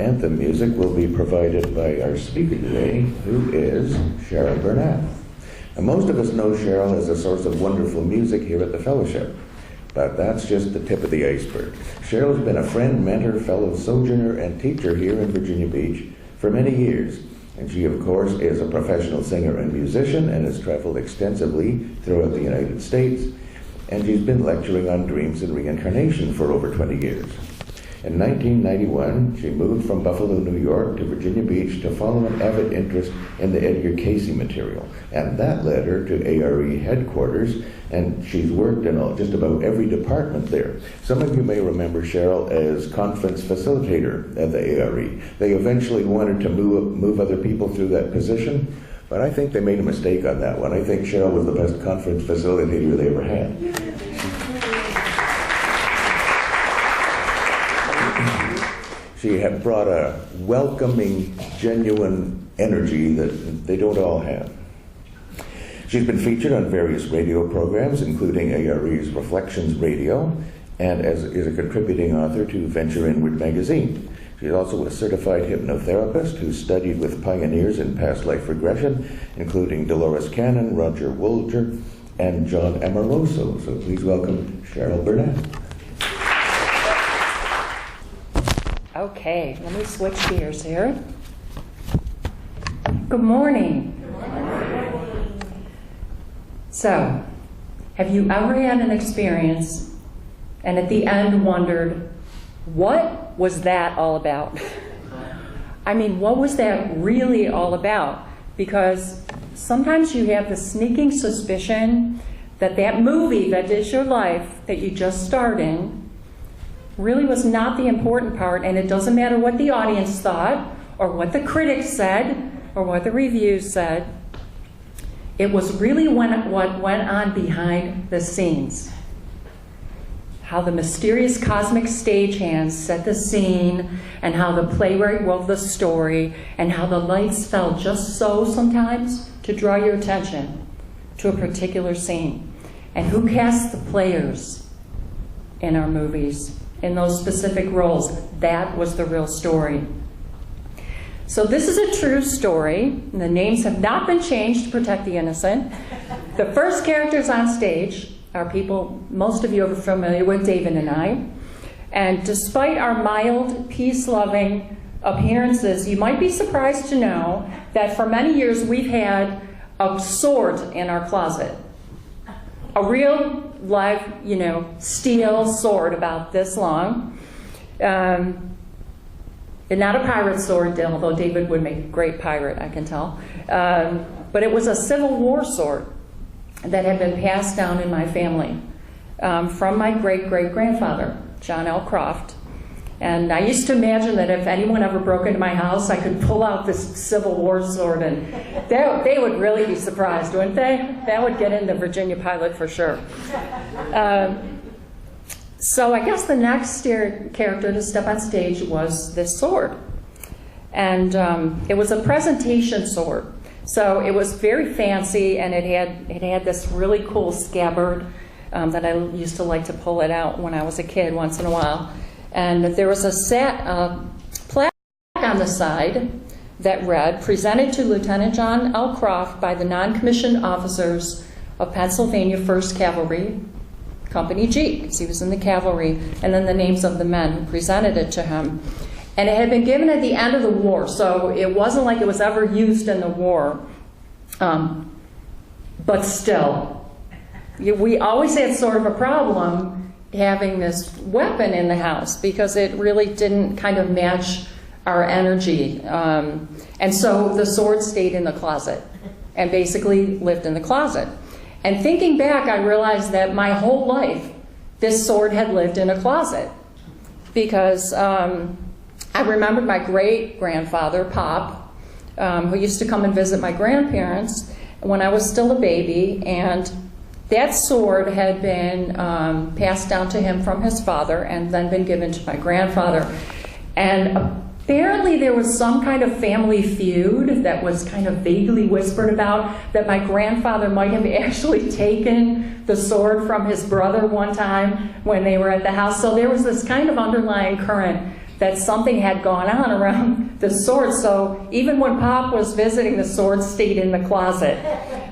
anthem music will be provided by our speaker today, who is Cheryl Bernath. Now, most of us know Cheryl as a source of wonderful music here at the Fellowship, but that's just the tip of the iceberg. Cheryl's been a friend, mentor, fellow sojourner, and teacher here in Virginia Beach for many years. And she, of course, is a professional singer and musician and has traveled extensively throughout the United States. And she's been lecturing on dreams and reincarnation for over 20 years. In 1991, she moved from Buffalo, New York to Virginia Beach to follow an avid interest in the Edgar Cayce material. And that led her to ARE headquarters, and she's worked in just about every department there. Some of you may remember Cheryl as conference facilitator at the ARE. They eventually wanted to move other people through that position, but I think they made a mistake on that one. I think Cheryl was the best conference facilitator they ever had. She had brought a welcoming, genuine energy that they don't all have. She's been featured on various radio programs, including ARE's Reflections Radio, and is a contributing author to Venture Inward magazine. She's also a certified hypnotherapist who studied with pioneers in past life regression, including Dolores Cannon, Roger Wolger, and John Amoroso. So please welcome Cheryl Bernath. Okay, let me switch gears here. Good morning. So, have you ever had an experience and at the end wondered, what was that all about? I mean, what was that really all about? Because sometimes you have the sneaking suspicion that that movie that is your life that you just starred in really was not the important part, and it doesn't matter what the audience thought or what the critics said or what the reviews said. It was really what went on behind the scenes. How the mysterious cosmic stagehands set the scene, and how the playwright wove the story, and how the lights fell just so sometimes to draw your attention to a particular scene. And who cast the players in our movies in those specific roles. That was the real story. So this is a true story. The names have not been changed to protect the innocent. The first characters on stage are people most of you are familiar with, David and I. And despite our mild, peace-loving appearances, you might be surprised to know that for many years we've had a sword in our closet. A real live, steel sword about this long. And not a pirate sword, although David would make a great pirate, I can tell. But it was a Civil War sword that had been passed down in my family from my great-great-grandfather, John L. Croft. And I used to imagine that if anyone ever broke into my house, I could pull out this Civil War sword, and they would really be surprised, wouldn't they? That would get in the Virginia pilot for sure. So I guess the next character to step on stage was this sword. And it was a presentation sword. So it was very fancy, and it had this really cool scabbard that I used to like to pull it out when I was a kid once in a while. And there was a plaque on the side that read, "Presented to Lieutenant John L. Croft by the non-commissioned officers of Pennsylvania 1st Cavalry, Company G," because he was in the cavalry, and then the names of the men who presented it to him. And it had been given at the end of the war, so it wasn't like it was ever used in the war. But still, we always had sort of a problem having this weapon in the house because it really didn't kind of match our energy. And so the sword stayed in the closet and basically lived in the closet. And thinking back, I realized that my whole life, this sword had lived in a closet. Because I remembered my great-grandfather, Pop, who used to come and visit my grandparents when I was still a baby, and that sword had been passed down to him from his father and then been given to my grandfather. And apparently there was some kind of family feud that was kind of vaguely whispered about, that my grandfather might have actually taken the sword from his brother one time when they were at the house. So there was this kind of underlying current that something had gone on around the sword. So even when Pop was visiting, the sword stayed in the closet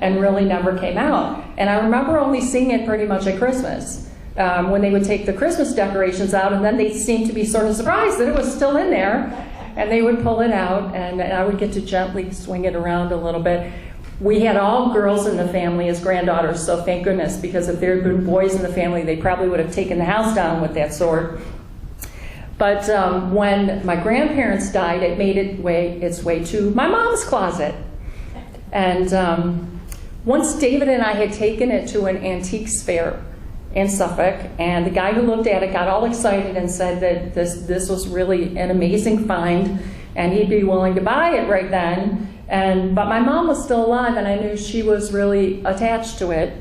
and really never came out. And I remember only seeing it pretty much at Christmas, when they would take the Christmas decorations out, and then they seemed to be sort of surprised that it was still in there, and they would pull it out, and I would get to gently swing it around a little bit. We had all girls in the family as granddaughters, so thank goodness, because if there had been boys in the family, they probably would have taken the house down with that sword. But when my grandparents died, it made its way to my mom's closet. And once David and I had taken it to an antiques fair in Suffolk, and the guy who looked at it got all excited and said that this was really an amazing find, and he'd be willing to buy it right then. But my mom was still alive, and I knew she was really attached to it,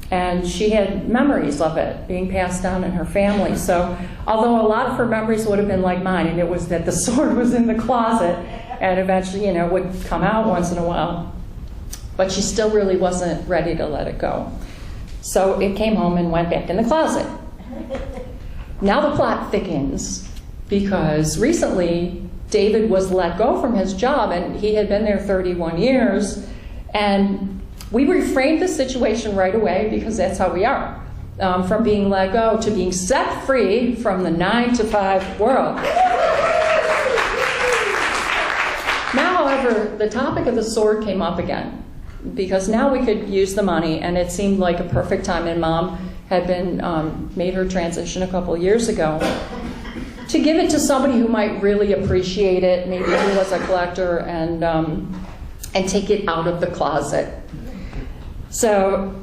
and she had memories of it being passed down in her family. So although a lot of her memories would have been like mine, and it was that the sword was in the closet and eventually, would come out once in a while, but she still really wasn't ready to let it go. So it came home and went back in the closet. Now the plot thickens, because recently David was let go from his job, and he had been there 31 years, and we reframed the situation right away, because that's how we are, from being let go to being set free from the 9-to-5 world. Now, however, the topic of the sword came up again, because now we could use the money, and it seemed like a perfect time, and Mom had been made her transition a couple years ago, to give it to somebody who might really appreciate it, maybe who was a collector, and take it out of the closet. So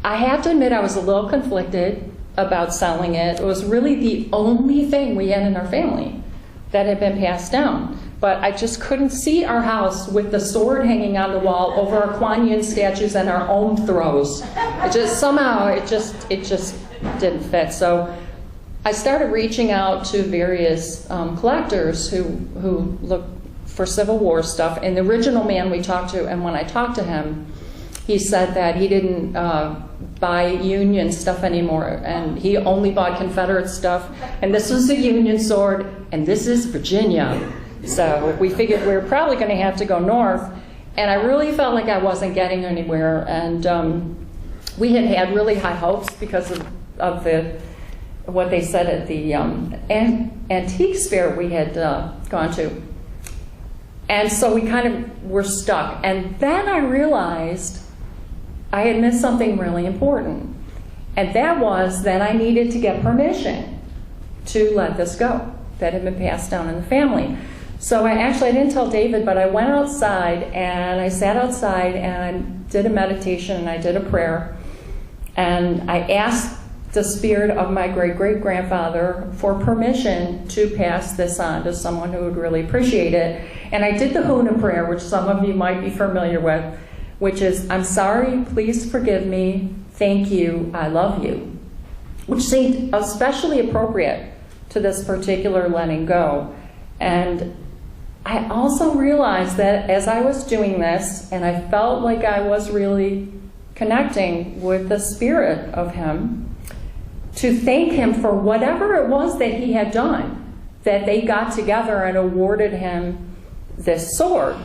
I have to admit I was a little conflicted about selling it. It was really the only thing we had in our family that had been passed down. But I just couldn't see our house with the sword hanging on the wall over our Kuan Yin statues and our own throws. It just didn't fit. So I started reaching out to various collectors who look for Civil War stuff. And the original man we talked to, and when I talked to him, he said that he didn't buy Union stuff anymore, and he only bought Confederate stuff. And this was the Union sword, and this is Virginia. So we figured we were probably going to have to go north. And I really felt like I wasn't getting anywhere. And we had really high hopes because of what they said at the antiques fair we had gone to. And so we kind of were stuck. And then I realized I had missed something really important. And that was that I needed to get permission to let this go that had been passed down in the family. So I didn't tell David, but I went outside, and I sat outside and I did a meditation and I did a prayer. And I asked the spirit of my great-great-grandfather for permission to pass this on to someone who would really appreciate it. And I did the Huna prayer, which some of you might be familiar with, which is, I'm sorry, please forgive me, thank you, I love you, which seemed especially appropriate to this particular letting go. And I also realized that as I was doing this, and I felt like I was really connecting with the spirit of him, to thank him for whatever it was that he had done, that they got together and awarded him this sword,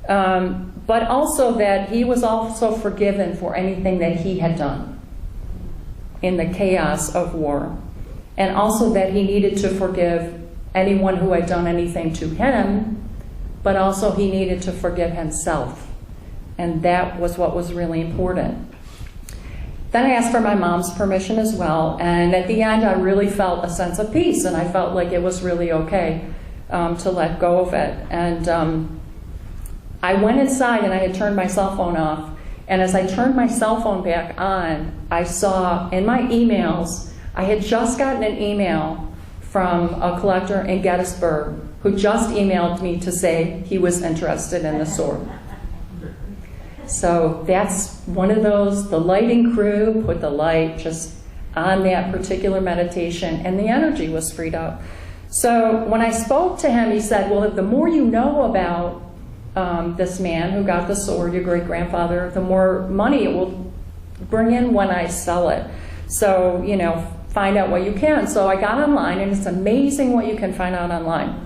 but also that he was also forgiven for anything that he had done in the chaos of war, and also that he needed to forgive anyone who had done anything to him, but also he needed to forgive himself, and that was what was really important. Then I asked for my mom's permission as well, and at the end I really felt a sense of peace, and I felt like it was really okay to let go of it. And I went inside, and I had turned my cell phone off, and as I turned my cell phone back on, I saw in my emails, I had just gotten an email from a collector in Gettysburg who just emailed me to say he was interested in the sword. So that's one of those, the lighting crew put the light just on that particular meditation, and the energy was freed up. So when I spoke to him, he said, well, the more you know about this man who got the sword, your great-grandfather, the more money it will bring in when I sell it. So, find out what you can. So I got online, and it's amazing what you can find out online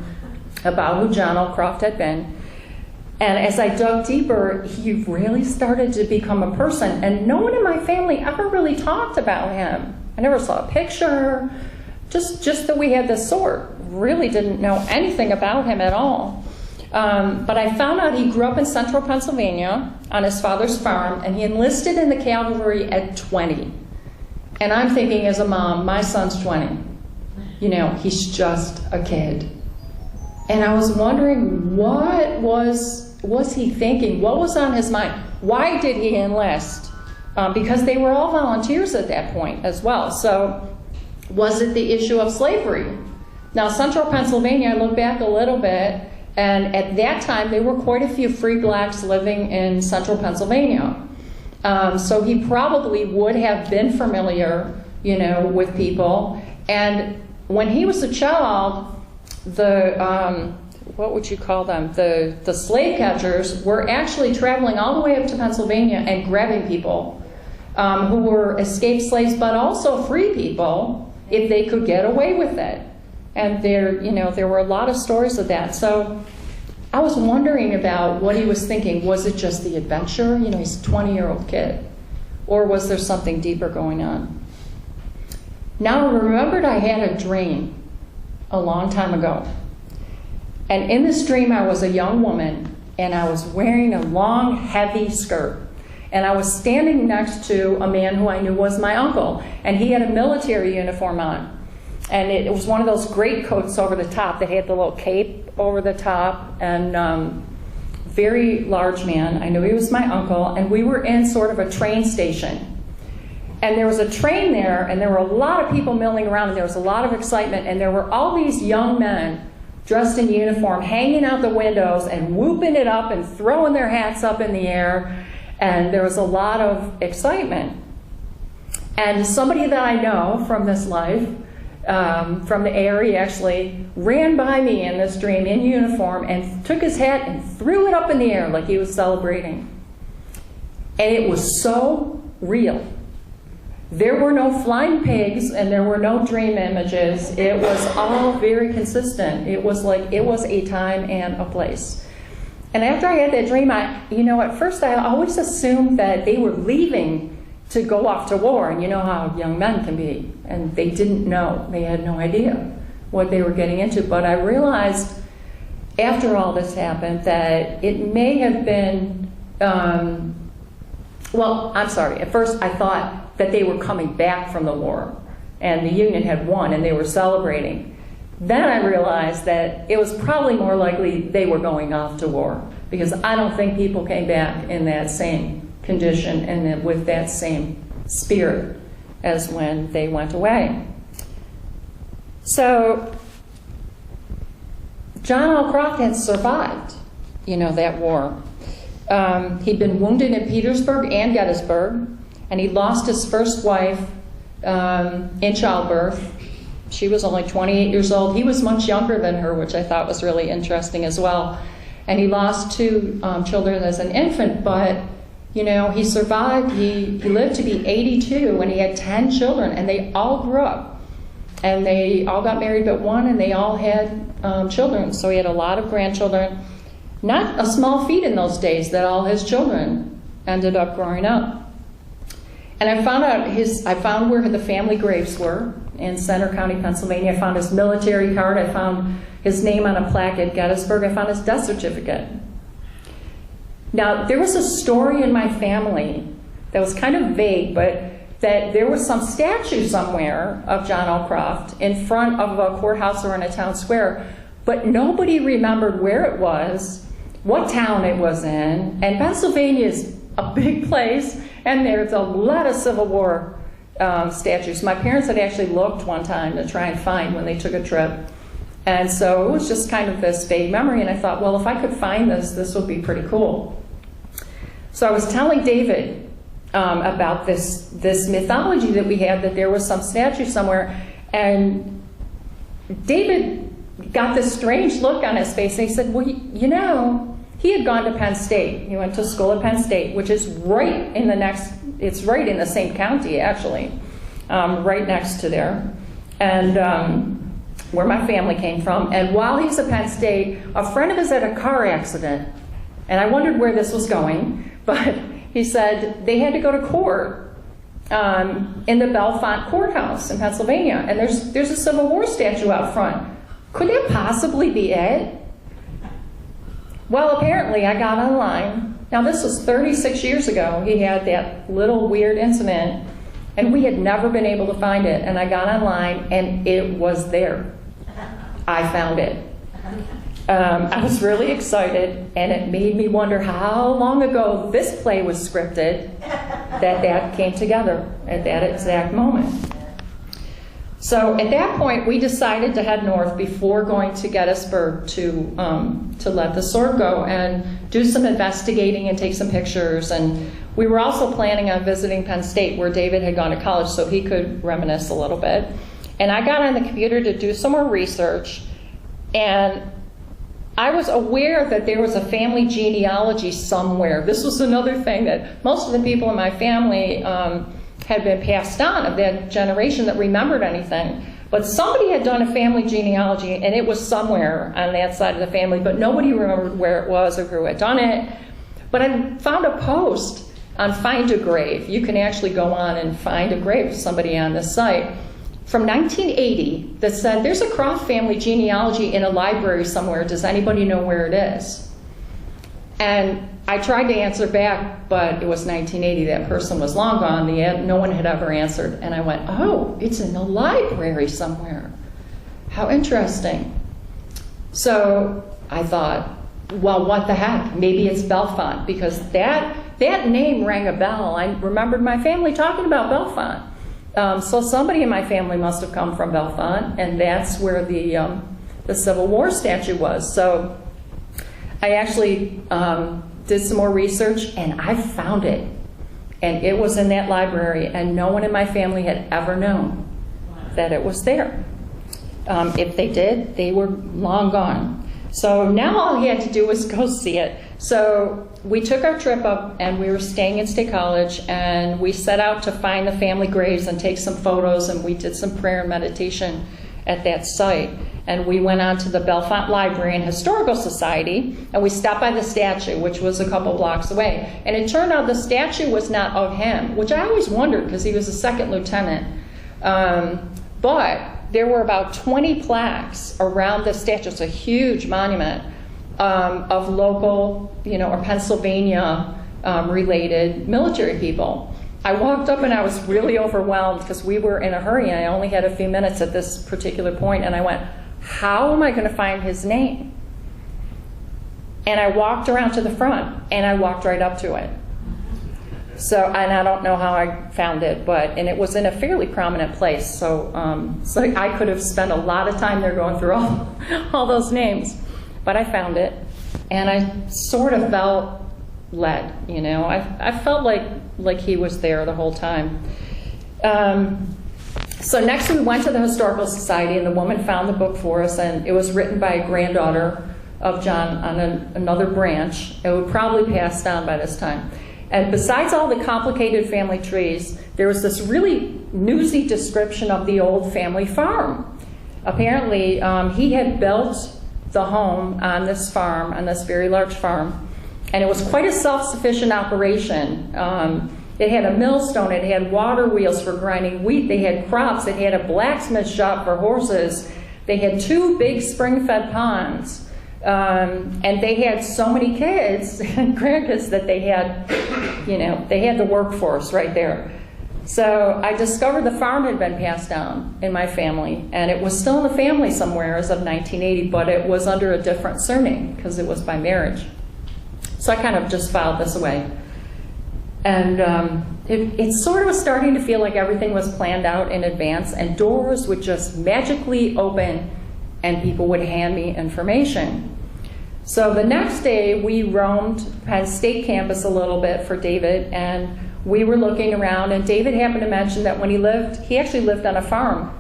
about who John L. Croft had been. And as I dug deeper, he really started to become a person. And no one in my family ever really talked about him. I never saw a picture, just that we had this sort. Really didn't know anything about him at all. But I found out he grew up in central Pennsylvania on his father's farm, and he enlisted in the cavalry at 20. And I'm thinking as a mom, my son's 20. You know, he's just a kid. And I was wondering, what was he thinking? What was on his mind? Why did he enlist? Because they were all volunteers at that point as well. So was it the issue of slavery? Now, central Pennsylvania, I look back a little bit, and at that time, there were quite a few free blacks living in central Pennsylvania. So he probably would have been familiar, you know, with people. And when he was a child, the what would you call them? The slave catchers were actually traveling all the way up to Pennsylvania and grabbing people who were escaped slaves, but also free people if they could get away with it. And there were a lot of stories of that. So I was wondering about what he was thinking. Was it just the adventure? You know, he's a 20-year-old kid. Or was there something deeper going on? Now I remembered I had a dream a long time ago. And in this dream, I was a young woman, and I was wearing a long, heavy skirt. And I was standing next to a man who I knew was my uncle, and he had a military uniform on. And it was one of those great coats over the top that had the little cape over the top, and very large man. I knew he was my uncle, and we were in sort of a train station. And there was a train there, and there were a lot of people milling around, and there was a lot of excitement, and there were all these young men dressed in uniform hanging out the windows and whooping it up and throwing their hats up in the air, and there was a lot of excitement. And somebody that I know from this life, from the area, actually ran by me in this dream in uniform and took his hat and threw it up in the air like he was celebrating. And it was so real. There were no flying pigs and there were no dream images. It was all very consistent. It was like it was a time and a place. And after I had that dream, at first I always assumed that they were leaving to go off to war, and you know how young men can be, and they didn't know, they had no idea what they were getting into. But I realized after all this happened that it may have been, at first I thought that they were coming back from the war, and the Union had won, and they were celebrating. Then I realized that it was probably more likely they were going off to war, because I don't think people came back in that same condition and with that same spirit as when they went away. So John L. Croft had survived, that war. He'd been wounded in Petersburg and Gettysburg, and he lost his first wife in childbirth. She was only 28 years old. He was much younger than her, which I thought was really interesting as well. And he lost 2 children as an infant, but he survived. He lived to be 82, and he had 10 children, and they all grew up. And they all got married but one, and they all had children. So he had a lot of grandchildren. Not a small feat in those days that all his children ended up growing up. And I found where the family graves were in Center County, Pennsylvania. I found his military card. I found his name on a plaque at Gettysburg. I found his death certificate. Now, there was a story in my family that was kind of vague, but that there was some statue somewhere of John L. Croft in front of a courthouse or in a town square, but nobody remembered where it was, what town it was in, and Pennsylvania is a big place, and there's a lot of Civil War statues. My parents had actually looked one time to try and find when they took a trip, and so it was just kind of this vague memory, and I thought, well, if I could find this would be pretty cool. So I was telling David about this mythology that we had, that there was some statue somewhere, and David got this strange look on his face, and he said, well, he had gone to Penn State. He went to school at Penn State, which is right in the same county, actually. right next to there, and where my family came from. And while he's at Penn State, a friend of his had a car accident, and I wondered where this was going, but he said they had to go to court in the Bellefonte courthouse in Pennsylvania, and there's a Civil War statue out front. Could that possibly be it? Well, apparently I got online. Now this was 36 years ago. He had that little weird incident, and we had never been able to find it. And I got online, and it was there. I found it. I was really excited, and it made me wonder how long ago this play was scripted that came together at that exact moment. So at that point, we decided to head north before going to Gettysburg to let the sword go and do some investigating and take some pictures. And we were also planning on visiting Penn State, where David had gone to college, so he could reminisce a little bit. And I got on the computer to do some more research, and I was aware that there was a family genealogy somewhere. This was another thing that most of the people in my family had been passed on, of that generation that remembered anything. But somebody had done a family genealogy, and it was somewhere on that side of the family, but nobody remembered where it was or who had done it. But I found a post on Find a Grave. You can actually go on and find a grave of somebody on this site from 1980 that said, there's a Croft family genealogy in a library somewhere. Does anybody know where it is? And I tried to answer back, but it was 1980. That person was long gone. No one had ever answered. And I went, oh, it's in a library somewhere. How interesting. So I thought, well, what the heck? Maybe it's Bellefonte, because that name rang a bell. I remembered my family talking about Bellefonte. So somebody in my family must have come from Bellefonte, and that's where the Civil War statue was. So I actually did some more research, and I found it. And it was in that library, and no one in my family had ever known that it was there. If they did, they were long gone. So now all he had to do was go see it. So we took our trip up, and we were staying in State College, and we set out to find the family graves and take some photos, and we did some prayer and meditation at that site. And we went on to the Bellefonte Library and Historical Society, and we stopped by the statue, which was a couple blocks away. And it turned out the statue was not of him, which I always wondered, because he was a second lieutenant. But there were about 20 plaques around the statue. It's a huge monument of local, or Pennsylvania related military people. I walked up and I was really overwhelmed because we were in a hurry and I only had a few minutes at this particular point, and I went, how am I going to find his name? And I walked around to the front and I walked right up to it. So, and I don't know how I found it, and it was in a fairly prominent place, so I could have spent a lot of time there going through all those names. But I found it, and I sort of felt led, I felt like he was there the whole time. So next we went to the Historical Society, and the woman found the book for us, and it was written by a granddaughter of John on another branch. It would probably pass down by this time. And besides all the complicated family trees, there was this really newsy description of the old family farm. Apparently, he had built the home on this farm, on this very large farm, and it was quite a self-sufficient operation. It had a millstone, it had water wheels for grinding wheat, they had crops, it had a blacksmith shop for horses, they had 2 big spring-fed ponds, and they had so many kids and grandkids that they had, they had the workforce right there. So I discovered the farm had been passed down in my family, and it was still in the family somewhere as of 1980, but it was under a different surname because it was by marriage. So I kind of just filed this away. And it sort of was starting to feel like everything was planned out in advance, and doors would just magically open and people would hand me information. So the next day we roamed Penn State campus a little bit for David, and we were looking around, and David happened to mention that when he actually lived on a farm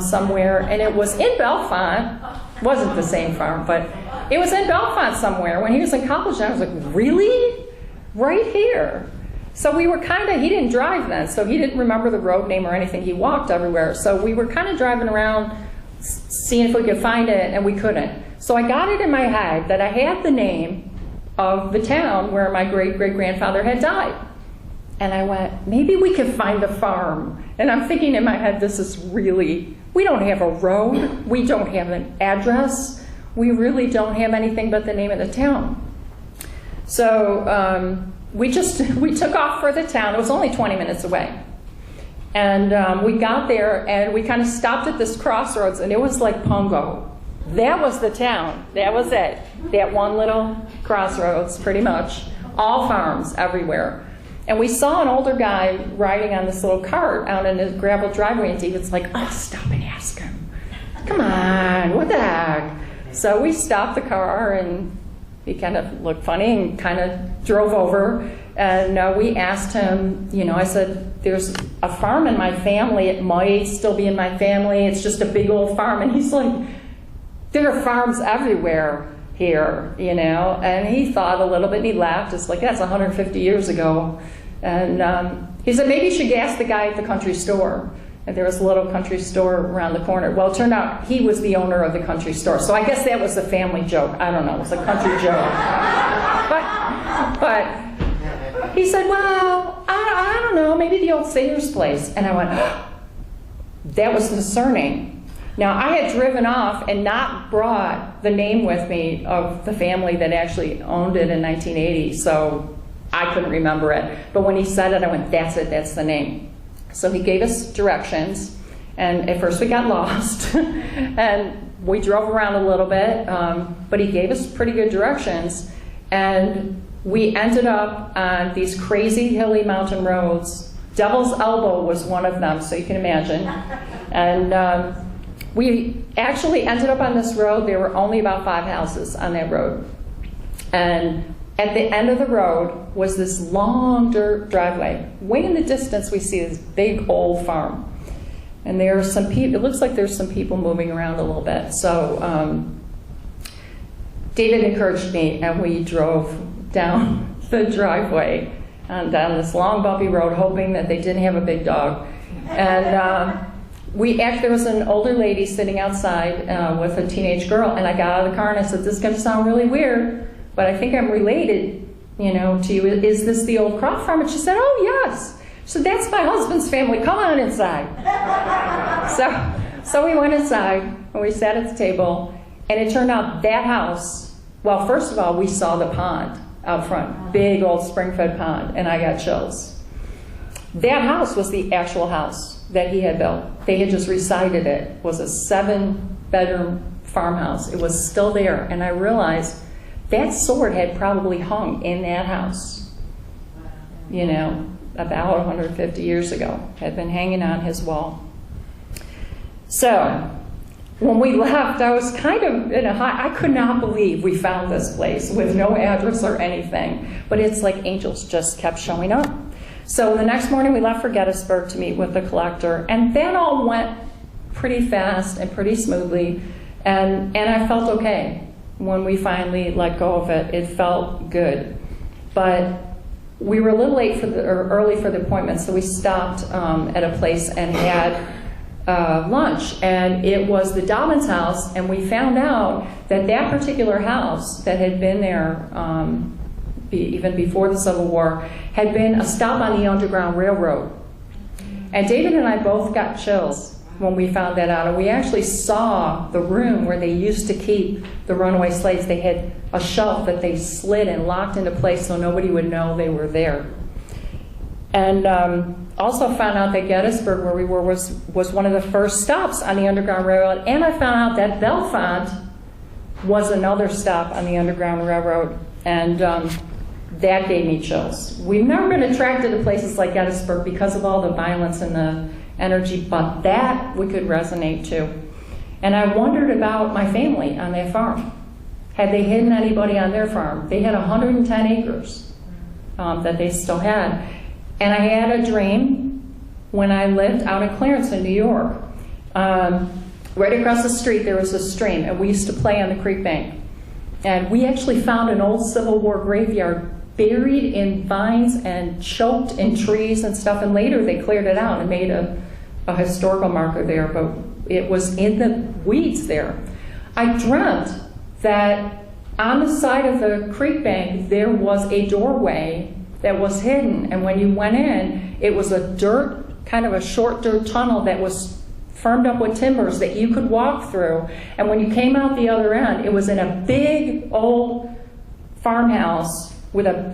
somewhere, and it was in Bellefonte. Wasn't the same farm, but it was in Bellefonte somewhere when he was in college, and I was like, really? Right here? So we were kind of, he didn't drive then, so he didn't remember the road name or anything. He walked everywhere. So we were kind of driving around, seeing if we could find it, and we couldn't. So I got it in my head that I had the name of the town where my great-great-grandfather had died. And I went, maybe we could find a farm. And I'm thinking in my head, this is really, we don't have a road, we don't have an address, we really don't have anything but the name of the town. So we took off for the town. It was only 20 minutes away. And we got there, and we kind of stopped at this crossroads, and it was like Pungo. That was the town. That was it. That one little crossroads, pretty much. All farms everywhere. And we saw an older guy riding on this little cart out in his gravel driveway, and David's like, oh, stop and ask him. Come on, what the heck? So we stopped the car, and he kind of looked funny and kind of drove over. And we asked him, you know, I said, there's a farm in my family. It might still be in my family. It's just a big old farm. And he's like, there are farms everywhere here, you know. And he thought a little bit, and he laughed. It's like, that's 150 years ago. And he said, maybe you should ask the guy at the country store. And there was a little country store around the corner. Well, it turned out he was the owner of the country store. So I guess that was a family joke. I don't know. It was a country joke. But he said, well, I don't know. Maybe the old Sailor's place. And I went, that was discerning. Now, I had driven off and not brought the name with me of the family that actually owned it in 1980. So I couldn't remember it. But when he said it, I went, that's it. That's the name. So he gave us directions, and at first we got lost, and we drove around a little bit, but he gave us pretty good directions, and we ended up on these crazy hilly mountain roads. Devil's Elbow was one of them, so you can imagine. And we actually ended up on this road. There were only about 5 houses on that road. And at the end of the road was this long dirt driveway. Way in the distance we see this big old farm. And there are some people, it looks like there's some people moving around a little bit. So David encouraged me, and we drove down the driveway and down this long bumpy road, hoping that they didn't have a big dog. And there was an older lady sitting outside with a teenage girl, and I got out of the car and I said, this is going to sound really weird, but I think I'm related, you know, to you. Is this the old Croft farm? And she said, oh, yes. So that's my husband's family. Come on inside. So we went inside, and we sat at the table, and it turned out that house, well, first of all, we saw the pond out front, big old spring-fed pond, and I got chills. That house was the actual house that he had built. They had just recited it. It was a 7-bedroom farmhouse. It was still there, and I realized that sword had probably hung in that house, you know, about 150 years ago, had been hanging on his wall. So when we left, I was kind of in a high, I could not believe we found this place with no address or anything, but it's like angels just kept showing up. So the next morning we left for Gettysburg to meet with the collector, and that all went pretty fast and pretty smoothly, and I felt okay. When we finally let go of it, it felt good. But we were a little late early for the appointment, so we stopped at a place and had lunch. And it was the Dobbins house, and we found out that that particular house that had been there even before the Civil War had been a stop on the Underground Railroad. And David and I both got chills when we found that out, and we actually saw the room where they used to keep the runaway slaves. They had a shelf that they slid and locked into place so nobody would know they were there. And also found out that Gettysburg, where we were, was one of the first stops on the Underground Railroad, and I found out that Bellefonte was another stop on the Underground Railroad, and that gave me chills. We've never been attracted to places like Gettysburg because of all the violence and the energy, but that we could resonate to. And I wondered about my family on that farm. Had they hidden anybody on their farm? They had 110 acres that they still had. And I had a dream when I lived out in Clarence in New York. Right across the street there was a stream, and we used to play on the creek bank. And we actually found an old Civil War graveyard buried in vines and choked in trees and stuff, and later they cleared it out and made a historical marker there, but it was in the weeds there. I dreamt that on the side of the creek bank there was a doorway that was hidden, and when you went in, it was a dirt, kind of a short dirt tunnel that was firmed up with timbers that you could walk through, and when you came out the other end, it was in a big old farmhouse with a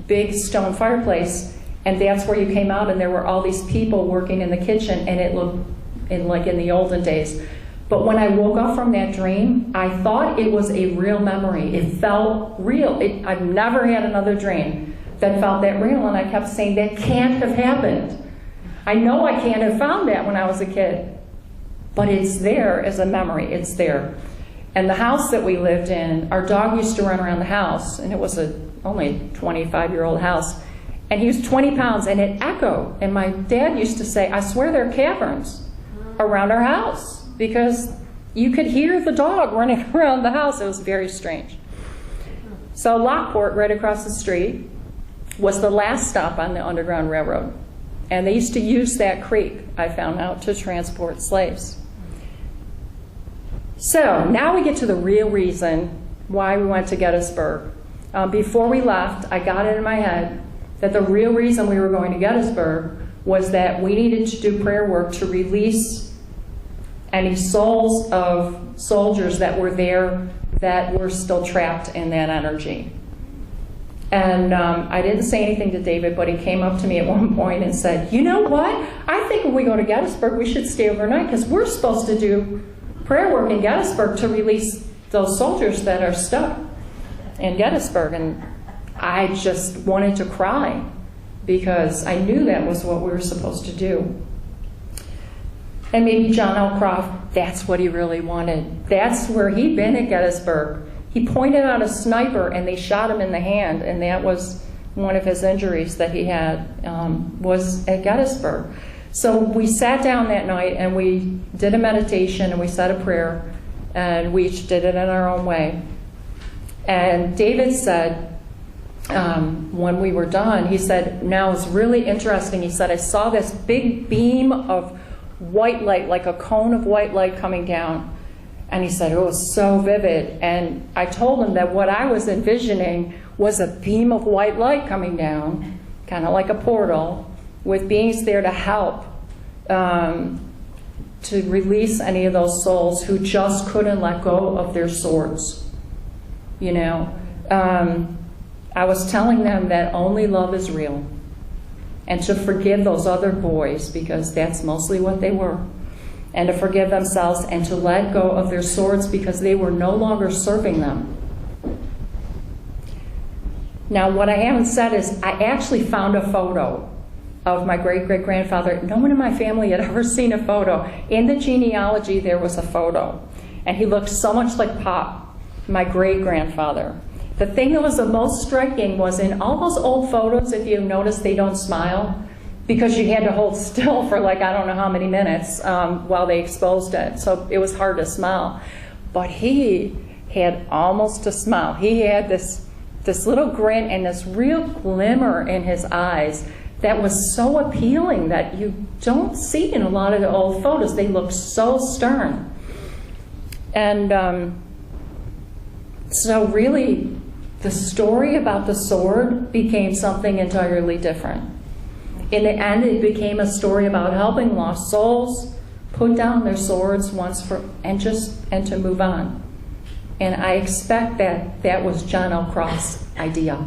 big stone fireplace, and that's where you came out, and there were all these people working in the kitchen, and it looked like in the olden days. But when I woke up from that dream, I thought it was a real memory. It felt real. I've never had another dream that felt that real, and I kept saying, that can't have happened. I know I can't have found that when I was a kid, but it's there as a memory. It's there. And the house that we lived in, our dog used to run around the house, and it was only a 25-year-old house, and he was 20 pounds, and it echoed. And my dad used to say, I swear there are caverns around our house, because you could hear the dog running around the house. It was very strange. So Lockport, right across the street, was the last stop on the Underground Railroad. And they used to use that creek, I found out, to transport slaves. So now we get to the real reason why we went to Gettysburg. Before we left, I got it in my head that the real reason we were going to Gettysburg was that we needed to do prayer work to release any souls of soldiers that were there that were still trapped in that energy. And I didn't say anything to David, but he came up to me at one point and said, you know what? I think when we go to Gettysburg, we should stay overnight, because we're supposed to do prayer work in Gettysburg to release those soldiers that are stuck in Gettysburg. And I just wanted to cry, because I knew that was what we were supposed to do. And maybe John L. Croft, that's what he really wanted. That's where he'd been at Gettysburg. He pointed out a sniper, and they shot him in the hand, and that was one of his injuries that he had, was at Gettysburg. So we sat down that night, and we did a meditation, and we said a prayer, and we each did it in our own way. And David said, when we were done, he said, now it's really interesting. He said, I saw this big beam of white light, like a cone of white light coming down. And he said, it was so vivid. And I told him that what I was envisioning was a beam of white light coming down, kind of like a portal, with beings there to help, to release any of those souls who just couldn't let go of their swords. You know, I was telling them that only love is real, and to forgive those other boys, because that's mostly what they were, and to forgive themselves and to let go of their swords because they were no longer serving them. Now, what I haven't said is I actually found a photo of my great-great-grandfather. No one in my family had ever seen a photo. In the genealogy, there was a photo, and he looked so much like Pop, my great-grandfather. The thing that was the most striking was in all those old photos, if you notice, they don't smile, because you had to hold still for like I don't know how many minutes while they exposed it. So it was hard to smile. But he had almost a smile. He had this little grin and this real glimmer in his eyes that was so appealing that you don't see in a lot of the old photos. They look so stern. And so really, the story about the sword became something entirely different. In the end, it became a story about helping lost souls put down their swords once for and to move on. And I expect that was John L. Croft's idea.